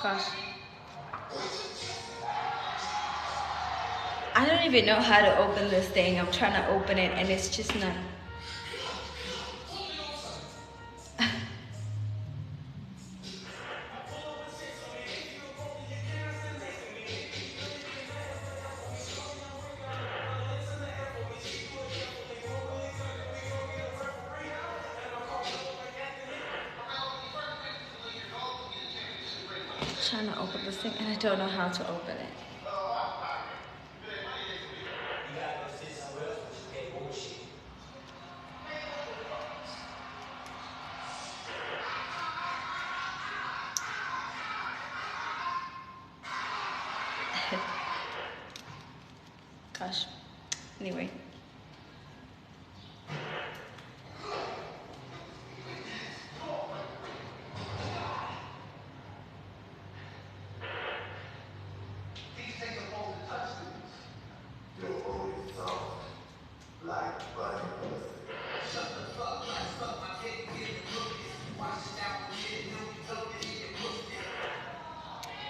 Gosh. I don't even know how to open this thing. I'm trying to open it and it's just not. Trying to open this thing and I don't know how to open it. Gosh. Anyway.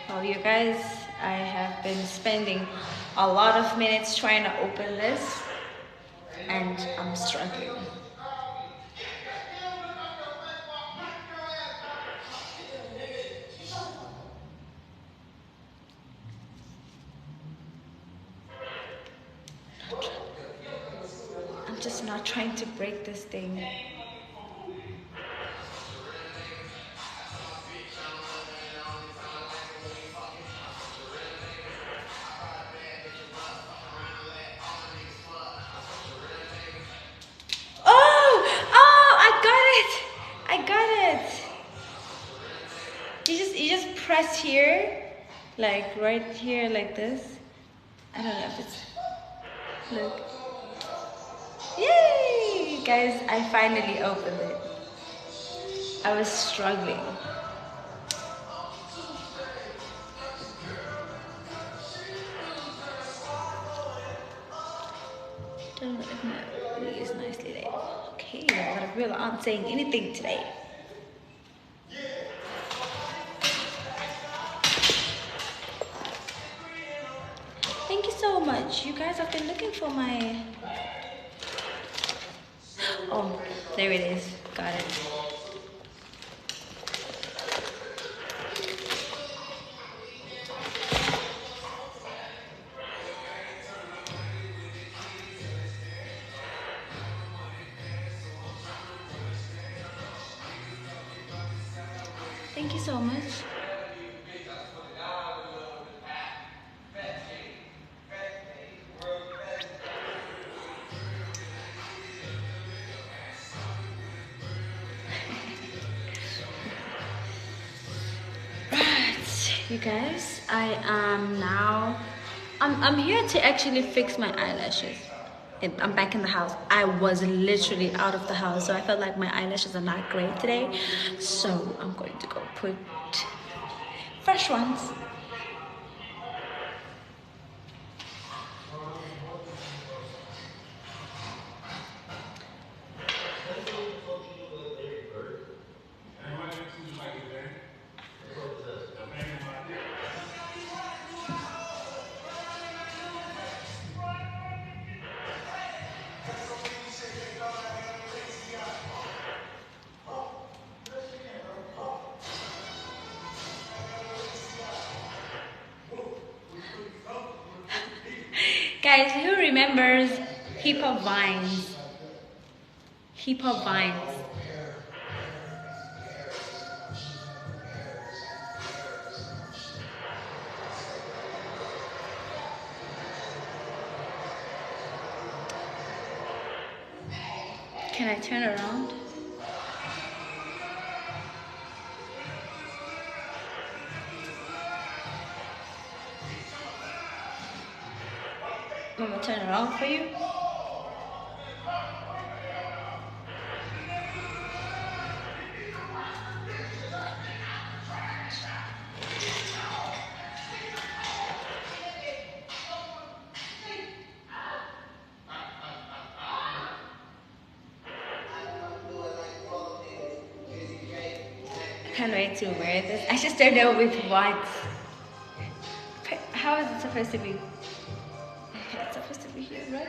Well, you guys, I have been spending a lot of minutes trying to open this and I'm struggling. I'm just not trying to break this thing. I got it. You just press here, like right here, like this. I don't know if it's, look. Yay! Guys, I finally opened it. I was struggling. Don't know if my really is nicely laid. Okay, a lot of people aren't saying anything today. Thank you so much. You guys have been looking for my... Oh, there it is. Got it. Thank you so much. You guys, I am now, I'm here to actually fix my eyelashes. I'm back in the house. I was literally out of the house, so I felt like my eyelashes are not great today. So I'm going to go put fresh ones. Guys, who remembers hip hop vines? Hip hop vines. Can I turn around? I'm gonna turn around for you. can't wait to wear this. I just don't know with what. How is it supposed to be? It's supposed to be here, right?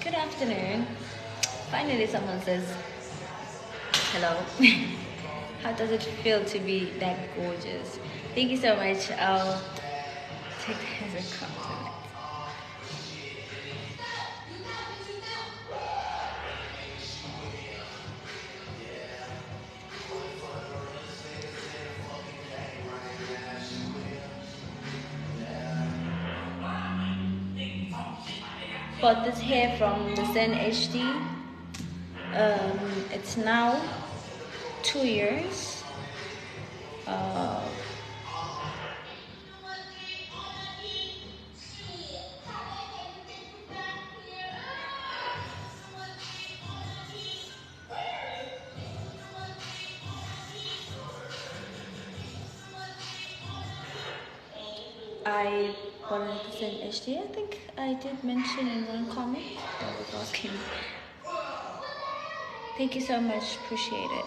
Good afternoon. Finally, someone says hello. How does it feel to be that gorgeous? Thank you so much. I'll take that as a compliment. Bought this hair from the Zen HD. It's now 2 years. I bought it at the Zen HD. I think I did mention in one comment that was asking. Thank you so much. Appreciate it.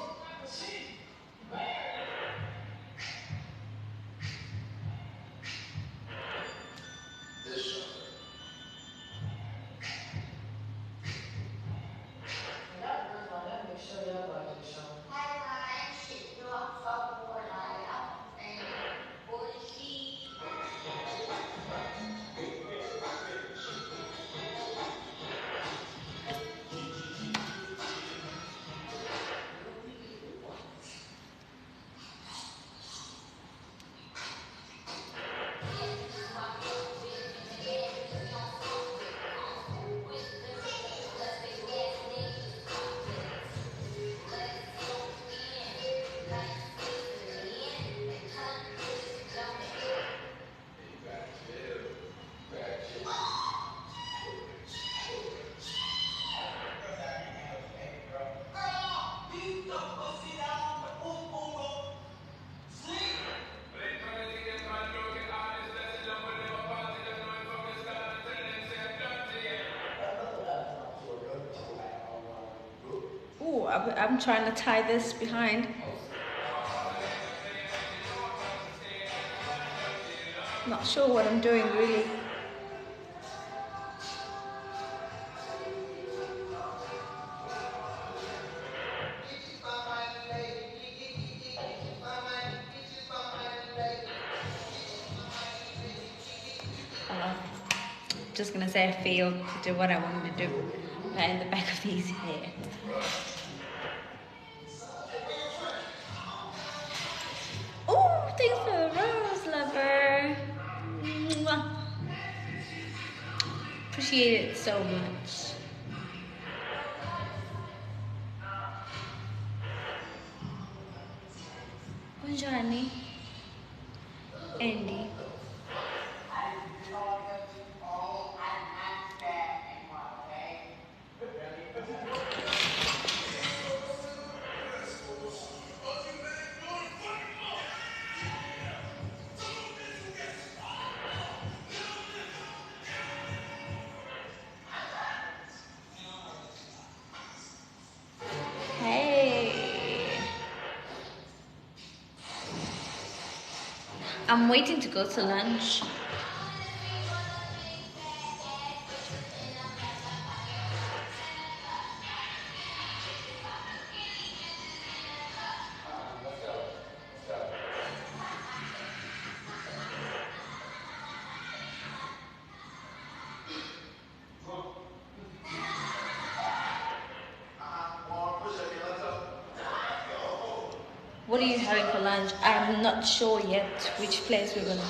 Ooh, I'm trying to tie this behind. Not sure what I'm doing really. Just gonna say I failed to do what I wanted to do right in the back of these hair. Oh, thanks for the rose, lover. Mwah. Appreciate it so much. Buongiorno, Andy. I'm waiting to go to lunch. What are you having for lunch? I'm not sure yet which place we're gonna go.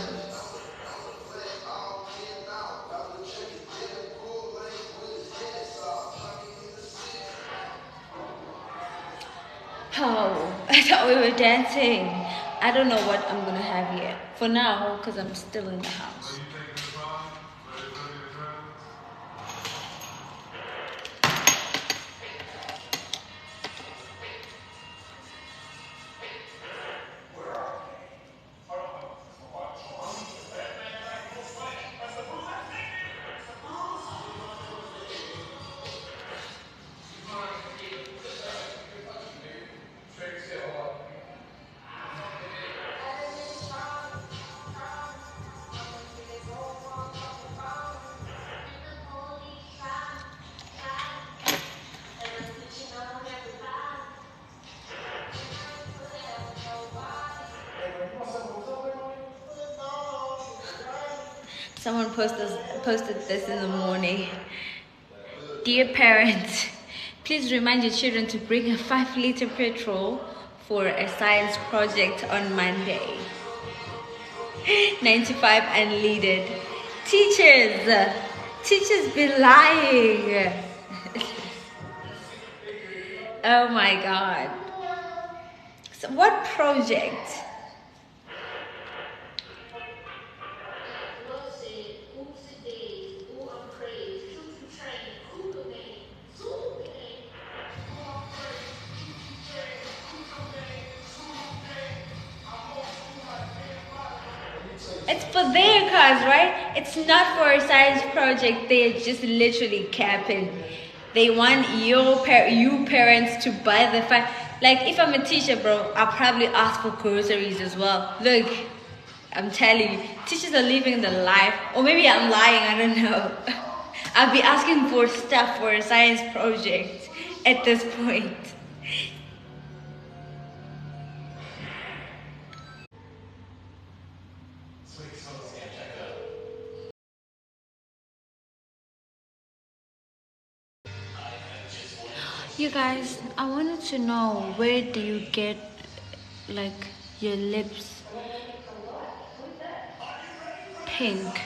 Oh, I thought we were dancing. I don't know what I'm gonna have yet. For now, because I'm still in the house. Someone posted this in the morning. Dear parents, please remind your children to bring a 5-liter petrol for a science project on Monday. 95 unleaded. Teachers be lying. Oh my God. So what project? It's for their cars, right? It's not for a science project. They're just literally capping. They want you parents to buy the Like, if I'm a teacher, bro, I'll probably ask for groceries as well. Look, I'm telling you, teachers are living the life. Or maybe I'm lying, I don't know. I'll be asking for stuff for a science project at this point. You guys, I wanted to know, where do you get like your lips pink?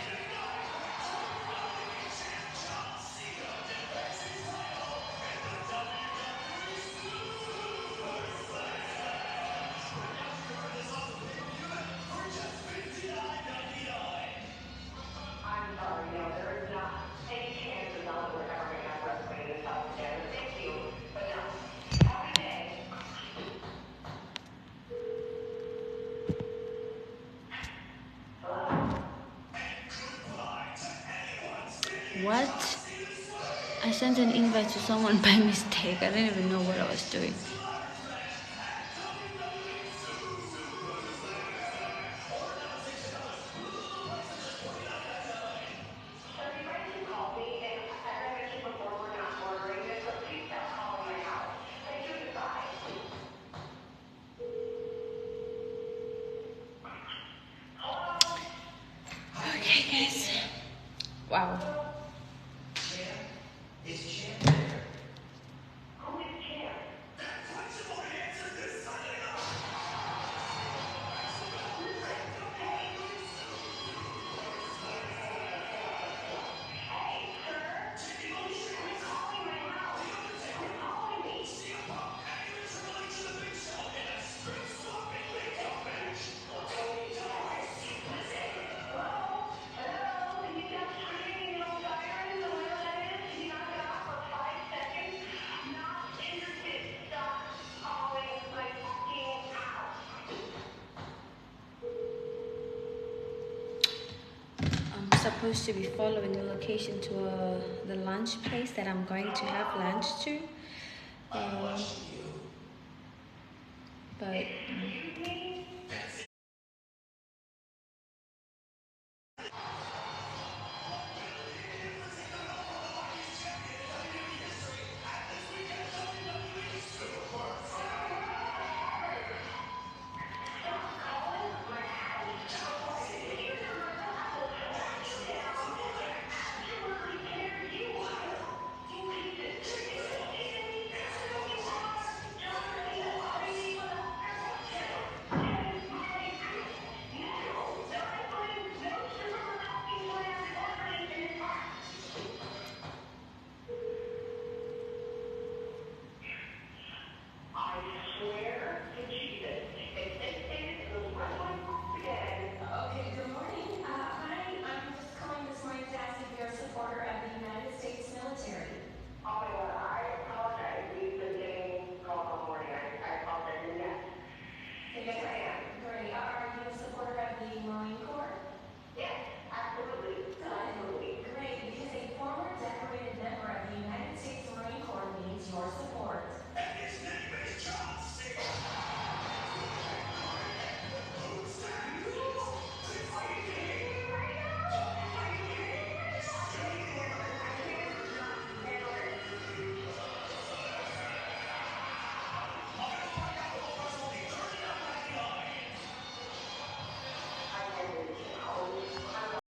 What? I sent an invite to someone by mistake. I didn't even know what I was doing. Okay, guys. Wow. I'm supposed to be following the location to the lunch place that I'm going to have lunch to. But